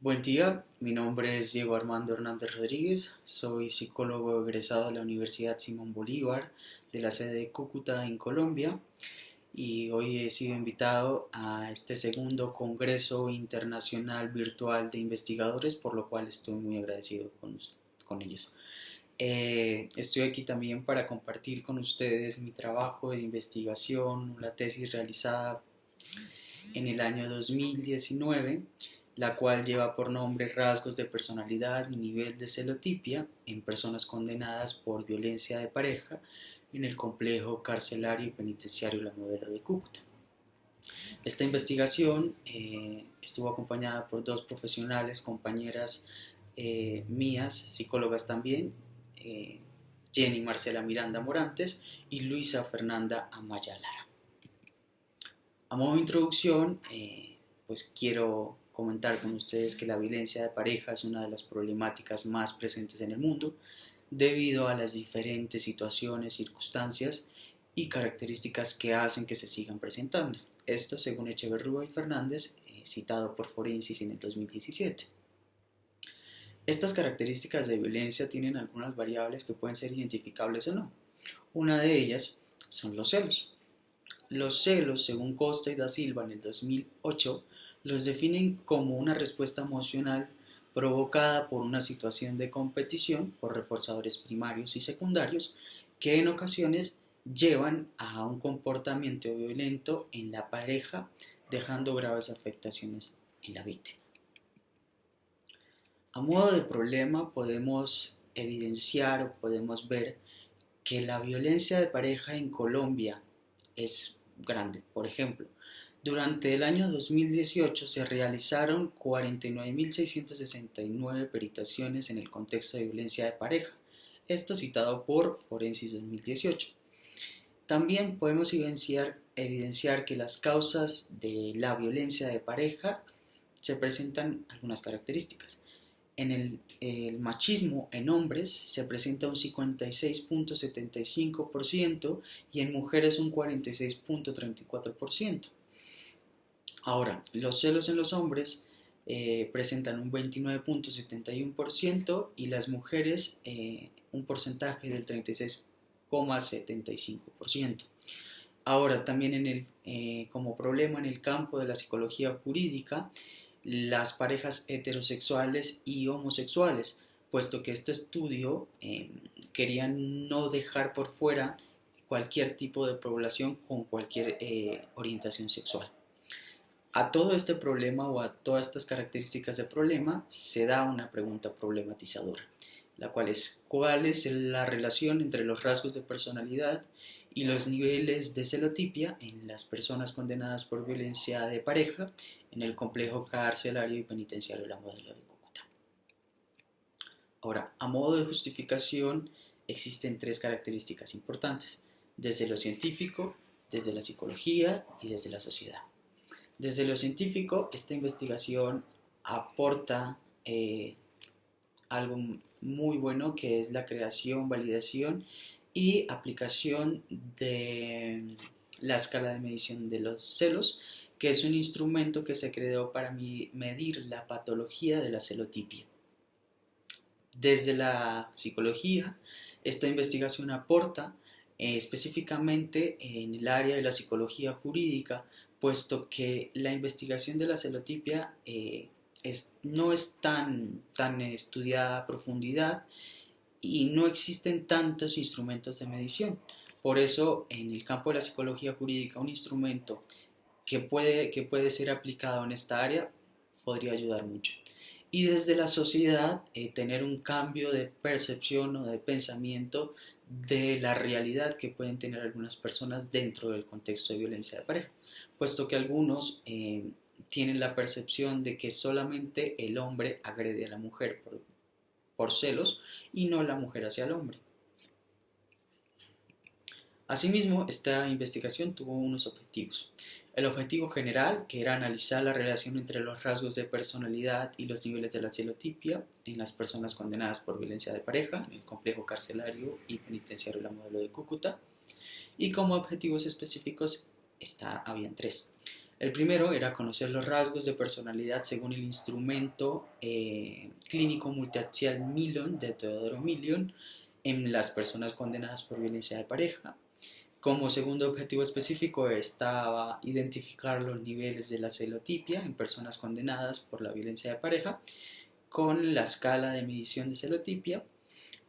Buen día, mi nombre es Diego Armando Hernández Rodríguez, soy psicólogo egresado de la Universidad Simón Bolívar de la sede de Cúcuta en Colombia y hoy he sido invitado a este segundo Congreso Internacional Virtual de Investigadores, por lo cual estoy muy agradecido con ellos. Estoy aquí también para compartir con ustedes mi trabajo de investigación, la tesis realizada en el año 2019, la cual lleva por nombre Rasgos de personalidad y nivel de celotipia en personas condenadas por violencia de pareja en el complejo carcelario y penitenciario La Modelo de Cúcuta. Esta investigación estuvo acompañada por dos profesionales, compañeras mías, psicólogas también, Jenny Marcela Miranda Morantes y Luisa Fernanda Amaya Lara. A modo de introducción, pues quiero comentar con ustedes que la violencia de pareja es una de las problemáticas más presentes en el mundo debido a las diferentes situaciones, circunstancias y características que hacen que se sigan presentando. Esto según Echeverrúa y Fernández, citado por Forensis en el 2017. Estas características de violencia tienen algunas variables que pueden ser identificables o no. Una de ellas son los celos. Los celos, según Costa y da Silva en el 2008, los definen como una respuesta emocional provocada por una situación de competición por reforzadores primarios y secundarios que en ocasiones llevan a un comportamiento violento en la pareja, dejando graves afectaciones en la víctima. A modo de problema podemos evidenciar o podemos ver que la violencia de pareja en Colombia es grande. Por ejemplo, durante el año 2018 se realizaron 49.669 peritaciones en el contexto de violencia de pareja, esto citado por Forensis 2018. También podemos evidenciar que las causas de la violencia de pareja se presentan algunas características. En el machismo en hombres se presenta un 56.75% y en mujeres un 46.34%. Ahora, los celos en los hombres presentan un 29.71% y las mujeres un porcentaje del 36.75%. Ahora, también como problema en el campo de la psicología jurídica, las parejas heterosexuales y homosexuales, puesto que este estudio quería no dejar por fuera cualquier tipo de población con cualquier orientación sexual. A todo este problema o a todas estas características de problema se da una pregunta problematizadora, la cual es ¿cuál es la relación entre los rasgos de personalidad y los niveles de celotipia en las personas condenadas por violencia de pareja en el complejo carcelario y penitenciario La Modelo de Cúcuta? Ahora, a modo de justificación, existen tres características importantes, desde lo científico, desde la psicología y desde la sociedad. Desde lo científico, esta investigación aporta algo muy bueno, que es la creación, validación y aplicación de la escala de medición de los celos, que es un instrumento que se creó para medir la patología de la celotipia. Desde la psicología, esta investigación aporta específicamente en el área de la psicología jurídica, puesto que la investigación de la celotipia no es tan estudiada a profundidad y no existen tantos instrumentos de medición. Por eso, en el campo de la psicología jurídica, un instrumento que puede ser aplicado en esta área podría ayudar mucho. Y desde la sociedad, tener un cambio de percepción o de pensamiento de la realidad que pueden tener algunas personas dentro del contexto de violencia de pareja, puesto que algunos tienen la percepción de que solamente el hombre agrede a la mujer por celos y no la mujer hacia el hombre. Asimismo, esta investigación tuvo unos objetivos. El objetivo general, que era analizar la relación entre los rasgos de personalidad y los niveles de la celotipia en las personas condenadas por violencia de pareja en el complejo carcelario y penitenciario La Modelo de Cúcuta. Y como objetivos específicos habían tres. El primero era conocer los rasgos de personalidad según el instrumento clínico multiaxial Millon de Teodoro Millon en las personas condenadas por violencia de pareja. Como segundo objetivo específico estaba identificar los niveles de la celotipia en personas condenadas por la violencia de pareja con la escala de medición de celotipia.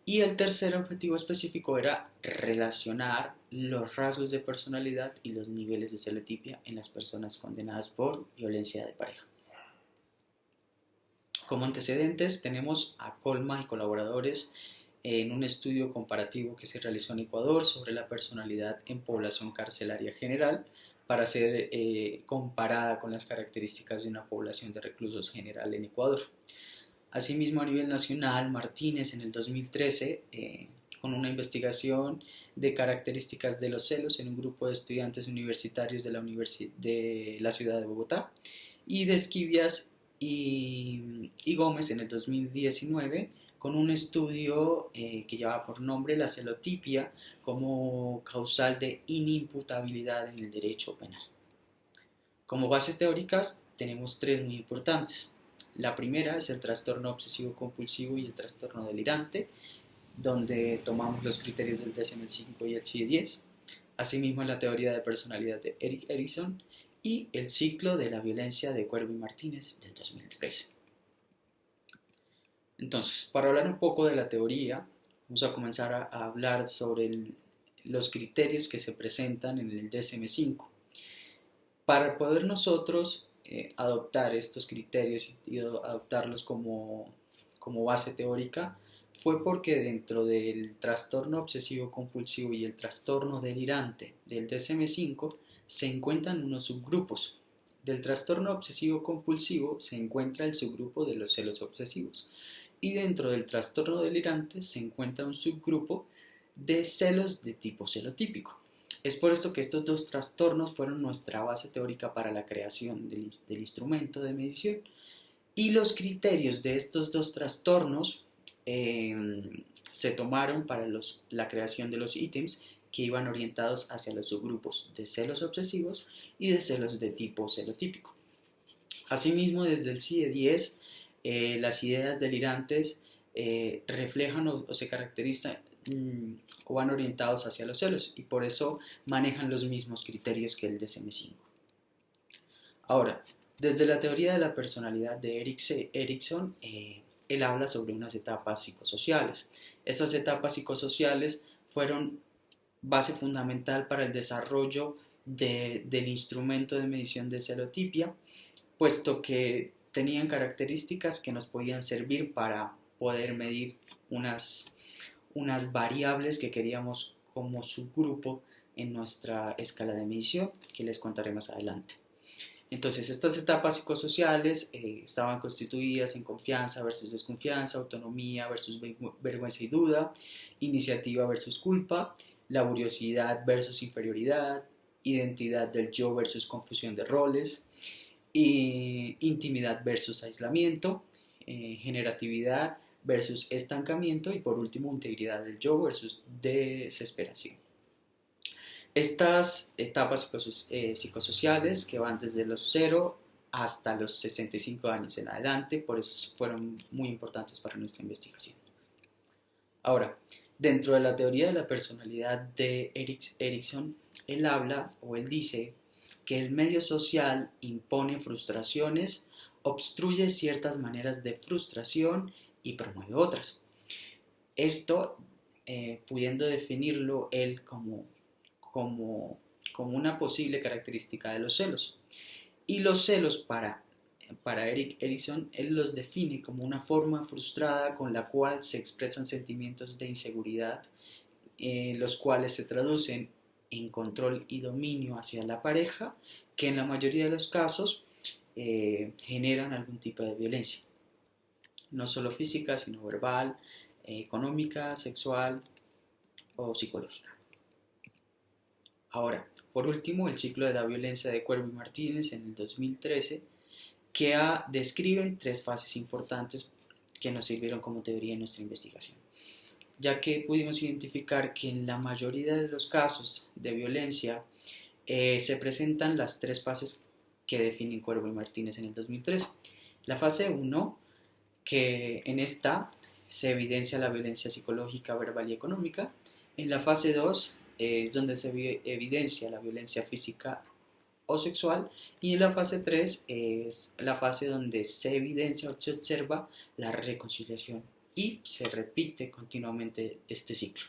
Y el tercer objetivo específico era relacionar los rasgos de personalidad y los niveles de celotipia en las personas condenadas por violencia de pareja. Como antecedentes tenemos a Colma y colaboradores en un estudio comparativo que se realizó en Ecuador sobre la personalidad en población carcelaria general para ser comparada con las características de una población de reclusos general en Ecuador. Asimismo, a nivel nacional, Martínez en el 2013, con una investigación de características de los celos en un grupo de estudiantes universitarios de la ciudad de Bogotá, y de Esquivias y Gómez en el 2019, con un estudio que lleva por nombre la celotipia como causal de inimputabilidad en el derecho penal. Como bases teóricas tenemos tres muy importantes. La primera es el trastorno obsesivo compulsivo y el trastorno delirante, donde tomamos los criterios del DSM-5 y el CIE-10, asimismo la teoría de personalidad de Erik Erikson y el ciclo de la violencia de Cuervo y Martínez del 2013. Entonces, para hablar un poco de la teoría, vamos a comenzar a hablar sobre los criterios que se presentan en el DSM-5. Para poder nosotros adoptar estos criterios y adoptarlos como base teórica, fue porque dentro del trastorno obsesivo compulsivo y el trastorno delirante del DSM-5 se encuentran unos subgrupos. Del trastorno obsesivo compulsivo se encuentra el subgrupo de los celos obsesivos, y dentro del trastorno delirante se encuentra un subgrupo de celos de tipo celotípico. Es por esto que estos dos trastornos fueron nuestra base teórica para la creación del instrumento de medición, y los criterios de estos dos trastornos se tomaron para la creación de los ítems que iban orientados hacia los subgrupos de celos obsesivos y de celos de tipo celotípico. Asimismo, desde el CIE-10, las ideas delirantes reflejan o se caracterizan o van orientados hacia los celos, y por eso manejan los mismos criterios que el DSM-5. Ahora, desde la teoría de la personalidad de Erikson, él habla sobre unas etapas psicosociales. Estas etapas psicosociales fueron base fundamental para el desarrollo del instrumento de medición de celotipia, puesto que tenían características que nos podían servir para poder medir unas variables que queríamos como subgrupo en nuestra escala de medición, que les contaré más adelante. Entonces, estas etapas psicosociales estaban constituidas en confianza versus desconfianza, autonomía versus vergüenza y duda, iniciativa versus culpa, laboriosidad versus inferioridad, identidad del yo versus confusión de roles, intimidad versus aislamiento, generatividad versus estancamiento, y por último integridad del yo versus desesperación. Estas etapas psicosociales, que van desde los 0 hasta los 65 años en adelante, por eso fueron muy importantes para nuestra investigación. Ahora, dentro de la teoría de la personalidad de Erikson, él habla o él dice que el medio social impone frustraciones, obstruye ciertas maneras de frustración y promueve otras. Esto, pudiendo definirlo él como una posible característica de los celos. Y los celos para Erik Erikson, él los define como una forma frustrada con la cual se expresan sentimientos de inseguridad, los cuales se traducen en control y dominio hacia la pareja, que en la mayoría de los casos generan algún tipo de violencia, no solo física, sino verbal, económica, sexual o psicológica. Ahora, por último, el ciclo de la violencia de Cuervo y Martínez en el 2013, que describen tres fases importantes que nos sirvieron como teoría en nuestra investigación, ya que pudimos identificar que en la mayoría de los casos de violencia se presentan las tres fases que definen Cuervo y Martínez en el 2003. La fase 1, que en esta se evidencia la violencia psicológica, verbal y económica. En la fase 2 es donde se evidencia la violencia física o sexual, y en la fase 3 es la fase donde se evidencia o se observa la reconciliación y se repite continuamente este ciclo.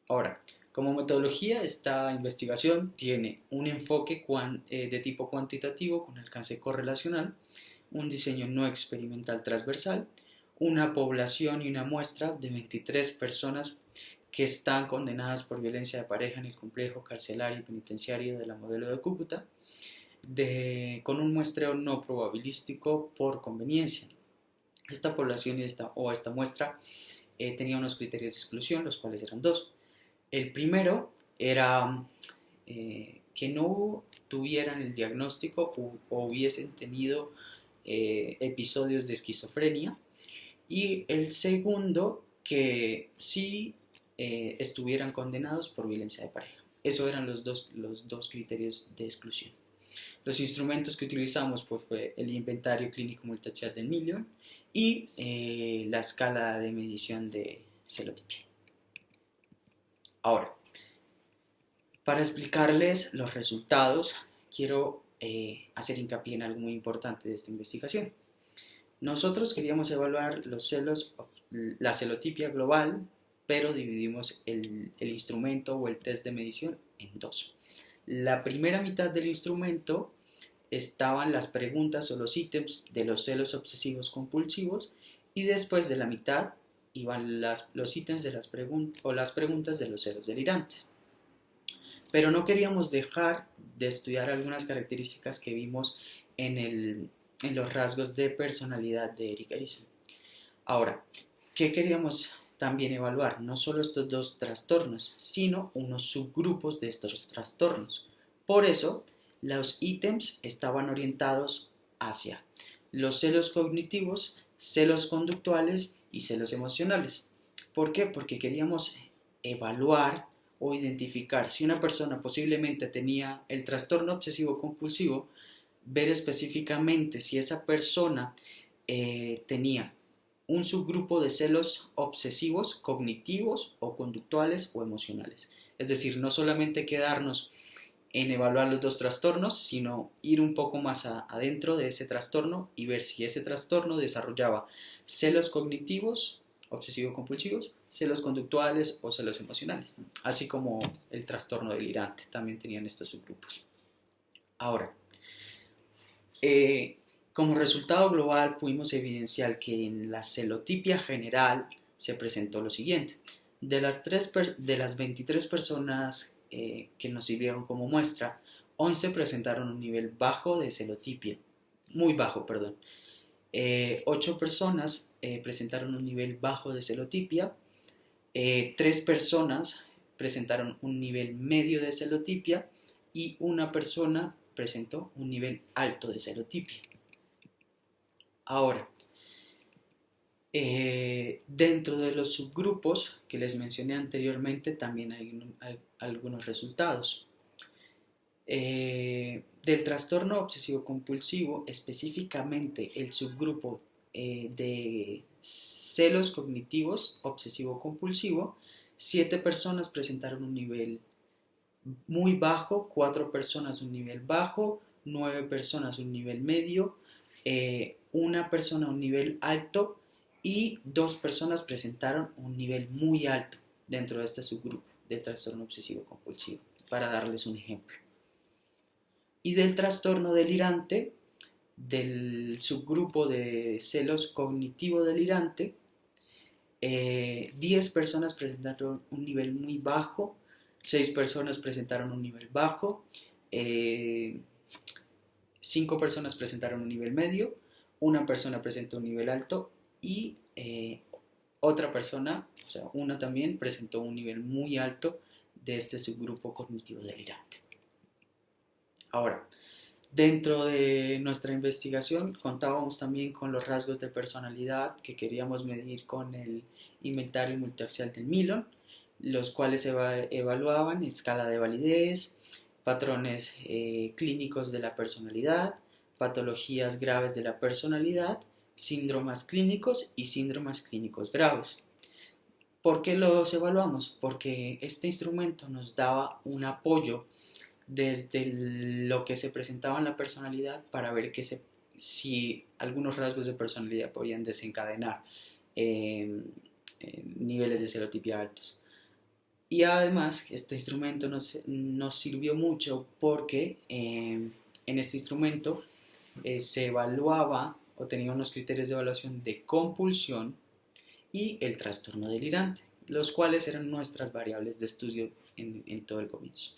Ahora, como metodología, esta investigación tiene un enfoque de tipo cuantitativo con alcance correlacional, un diseño no experimental transversal, una población y una muestra de 23 personas que están condenadas por violencia de pareja en el complejo carcelario y penitenciario de la Modelo de Cúcuta, con un muestreo no probabilístico por conveniencia. Esta población esta muestra tenía unos criterios de exclusión, los cuales eran dos. El primero era que no tuvieran el diagnóstico o hubiesen tenido episodios de esquizofrenia, y el segundo, que sí estuvieran condenados por violencia de pareja. Esos eran los dos criterios de exclusión. Los instrumentos que utilizamos pues, fue el inventario clínico multichat del Million y la escala de medición de celotipia. Ahora, para explicarles los resultados, quiero hacer hincapié en algo muy importante de esta investigación. Nosotros queríamos evaluar la celotipia global, pero dividimos el instrumento o el test de medición en dos. La primera mitad del instrumento estaban las preguntas o los ítems de los celos obsesivos compulsivos, y después de la mitad iban los ítems de las preguntas de los celos delirantes. Pero no queríamos dejar de estudiar algunas características que vimos en los rasgos de personalidad de Erik Erikson. Ahora, ¿qué queríamos también evaluar? No solo estos dos trastornos, sino unos subgrupos de estos trastornos. Por eso, los ítems estaban orientados hacia los celos cognitivos, celos conductuales y celos emocionales. ¿Por qué? Porque queríamos evaluar o identificar si una persona posiblemente tenía el trastorno obsesivo compulsivo, ver específicamente si esa persona tenía un subgrupo de celos obsesivos, cognitivos o conductuales o emocionales. Es decir, no solamente quedarnos en evaluar los dos trastornos, sino ir un poco más adentro de ese trastorno y ver si ese trastorno desarrollaba celos cognitivos, obsesivo-compulsivos, celos conductuales o celos emocionales, así como el trastorno delirante, también tenían estos subgrupos. Ahora, como resultado global pudimos evidenciar que en la celotipia general se presentó lo siguiente. De las 23 personas que nos sirvieron como muestra, 11 presentaron un nivel bajo de celotipia, muy bajo, perdón. 8 personas presentaron un nivel bajo de celotipia, 3 personas presentaron un nivel medio de celotipia y una persona presentó un nivel alto de celotipia. Ahora, dentro de los subgrupos que les mencioné anteriormente también hay algunos resultados. Del trastorno obsesivo-compulsivo, específicamente el subgrupo de celos cognitivos obsesivo-compulsivo, 7 personas presentaron un nivel muy bajo, 4 personas un nivel bajo, 9 personas un nivel medio, una persona un nivel alto y 2 personas presentaron un nivel muy alto dentro de este subgrupo del trastorno obsesivo-compulsivo, para darles un ejemplo. Y del trastorno delirante, del subgrupo de celos cognitivo-delirante, 10 personas presentaron un nivel muy bajo, 6 personas presentaron un nivel bajo, 5 personas presentaron un nivel medio, una persona presentó un nivel alto y otra persona, o sea, una también presentó un nivel muy alto de este subgrupo cognitivo delirante. Ahora, dentro de nuestra investigación contábamos también con los rasgos de personalidad que queríamos medir con el inventario multiaxial del Millon, los cuales evaluaban escala de validez, patrones clínicos de la personalidad, patologías graves de la personalidad, síndromes clínicos y síndromes clínicos graves. ¿Por qué los evaluamos? Porque este instrumento nos daba un apoyo desde lo que se presentaba en la personalidad para ver si algunos rasgos de personalidad podían desencadenar eh, niveles de celotipia altos. Y además este instrumento nos sirvió mucho porque en este instrumento se evaluaba o tenía unos criterios de evaluación de compulsión y el trastorno delirante, los cuales eran nuestras variables de estudio en todo el comienzo.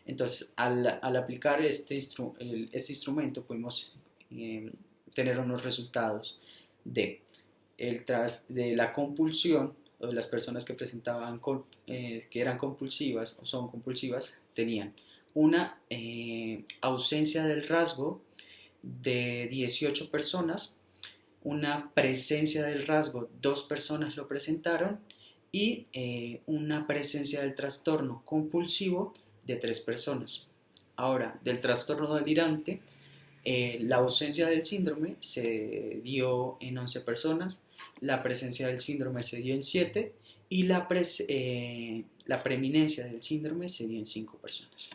Entonces, al aplicar este instrumento pudimos tener unos resultados de, de la compulsión, o de las personas que presentaban, que eran compulsivas o son compulsivas, tenían una ausencia del rasgo de 18 personas, una presencia del rasgo, 2 personas lo presentaron, y una presencia del trastorno compulsivo de 3 personas. Ahora, del trastorno delirante, la ausencia del síndrome se dio en 11 personas, la presencia del síndrome se dio en 7 y la preeminencia del síndrome se dio en 5 personas.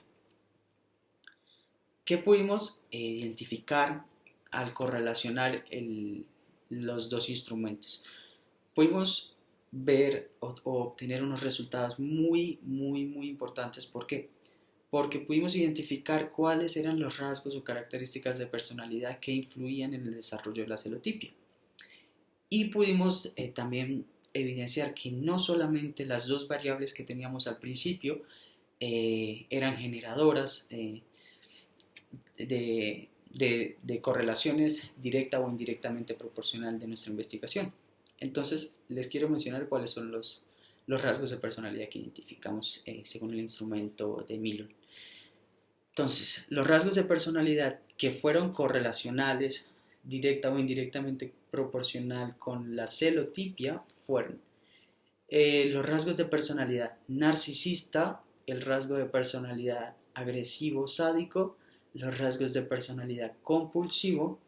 ¿Qué pudimos identificar al correlacionar los dos instrumentos? Pudimos ver o obtener unos resultados muy importantes. ¿Por qué? Porque pudimos identificar cuáles eran los rasgos o características de personalidad que influían en el desarrollo de la celotipia. Y pudimos también evidenciar que no solamente las dos variables que teníamos al principio eran generadoras de correlaciones directa o indirectamente proporcional de nuestra investigación. Entonces, les quiero mencionar cuáles son los rasgos de personalidad que identificamos según el instrumento de Milon. Entonces, los rasgos de personalidad que fueron correlacionales, directa o indirectamente proporcional con la celotipia, fueron los rasgos de personalidad narcisista, el rasgo de personalidad agresivo sádico, los rasgos de personalidad compulsivo,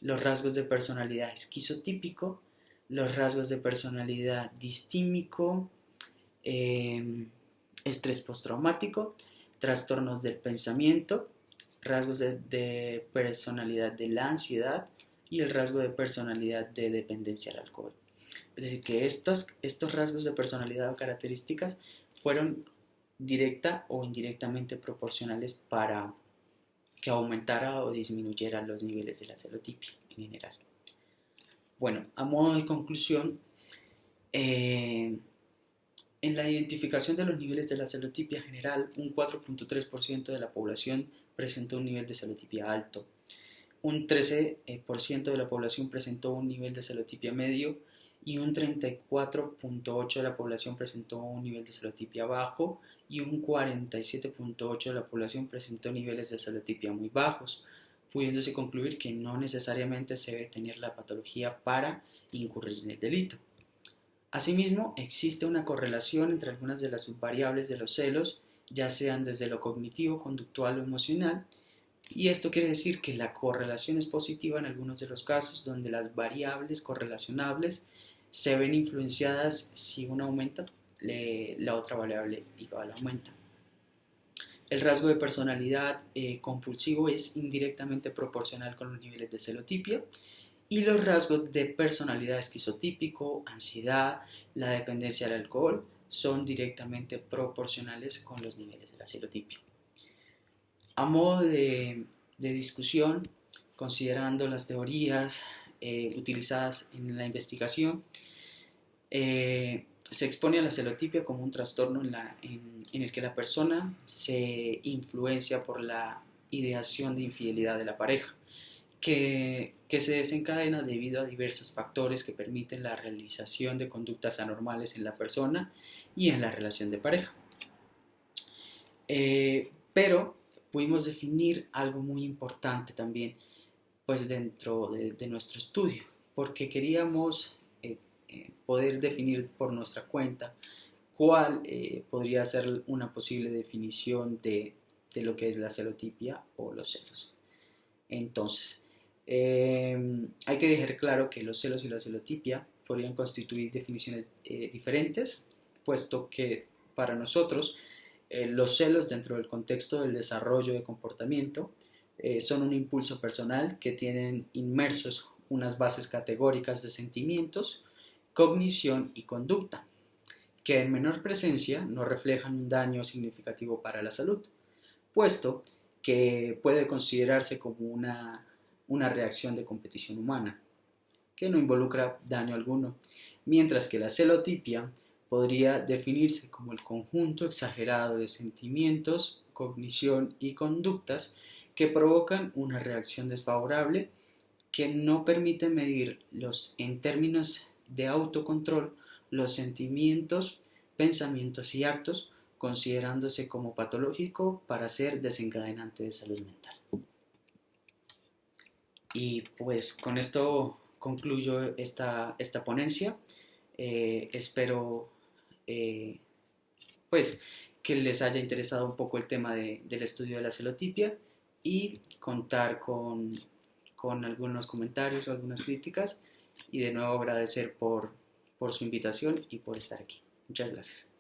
los rasgos de personalidad esquizotípico, los rasgos de personalidad distímico, estrés postraumático, trastornos del pensamiento, rasgos de personalidad de la ansiedad y el rasgo de personalidad de dependencia al alcohol. Es decir, que estos rasgos de personalidad o características fueron directa o indirectamente proporcionales para que aumentara o disminuyera los niveles de la celotipia en general. Bueno, a modo de conclusión, en la identificación de los niveles de la celotipia general, un 4.3% de la población presentó un nivel de celotipia alto, un 13% de la población presentó un nivel de celotipia medio y un 34.8% de la población presentó un nivel de celotipia bajo y un 47.8% de la población presentó niveles de celotipia muy bajos, pudiéndose concluir que no necesariamente se debe tener la patología para incurrir en el delito. Asimismo, existe una correlación entre algunas de las subvariables de los celos, ya sean desde lo cognitivo, conductual o emocional, y esto quiere decir que la correlación es positiva en algunos de los casos donde las variables correlacionables se ven influenciadas. Si una aumenta, la otra variable igual aumenta. El rasgo de personalidad compulsivo es indirectamente proporcional con los niveles de celotipia, y los rasgos de personalidad esquizotípico, ansiedad, la dependencia al alcohol son directamente proporcionales con los niveles de la celotipia. A modo de discusión, considerando las teorías utilizadas en la investigación, se expone a la celotipia como un trastorno en el que la persona se influencia por la ideación de infidelidad de la pareja, que se desencadena debido a diversos factores que permiten la realización de conductas anormales en la persona y en la relación de pareja. Pero pudimos definir algo muy importante también, pues dentro de nuestro estudio, porque queríamos poder definir por nuestra cuenta cuál podría ser una posible definición de de lo que es la celotipia o los celos. Entonces, hay que dejar claro que los celos y la celotipia podrían constituir definiciones diferentes, puesto que para nosotros los celos dentro del contexto del desarrollo de comportamiento son un impulso personal que tienen inmersos unas bases categóricas de sentimientos, cognición y conducta, que en menor presencia no reflejan un daño significativo para la salud, puesto que puede considerarse como una reacción de competición humana, que no involucra daño alguno, mientras que la celotipia podría definirse como el conjunto exagerado de sentimientos, cognición y conductas que provocan una reacción desfavorable que no permite medir en términos de autocontrol los sentimientos, pensamientos y actos, considerándose como patológico para ser desencadenante de salud mental. Y pues con esto concluyo esta ponencia. Espero pues que les haya interesado un poco el tema del estudio de la celotipia y contar con algunos comentarios o algunas críticas, y de nuevo agradecer por su invitación y por estar aquí. Muchas gracias.